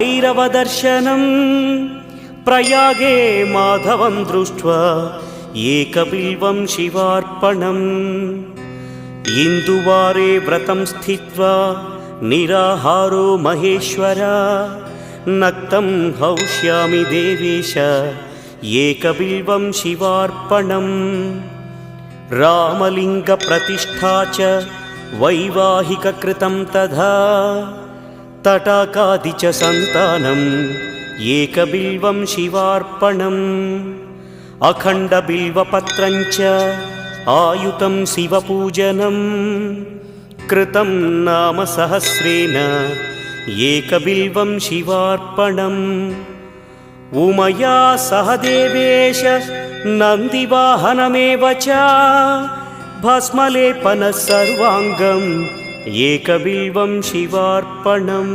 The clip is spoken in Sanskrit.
भैरवदर्शनं प्रयागे माधवं दृष्ट्वा एकबिल्वं शिवार्पणम् इन्दुवारे व्रतं स्थित्वा निराहारो महेश्वर नक्तं हौष्यामि देवेश एकबिल्वं शिवार्पणम् रामलिङ्गप्रतिष्ठा च वैवाहिककृतं तथा तटाकादि च सन्तानम् एकबिल्वं शिवार्पणम् अखण्डबिल्वपत्रं च आयुतं शिवपूजनं कृतं नाम सहस्रेण एकबिल्वं शिवार्पणम् उमया सह देवेश नन्दिवाहनमेव च भस्मलेपनः सर्वाङ्गम् एकबिल्वं शिवार्पणम्।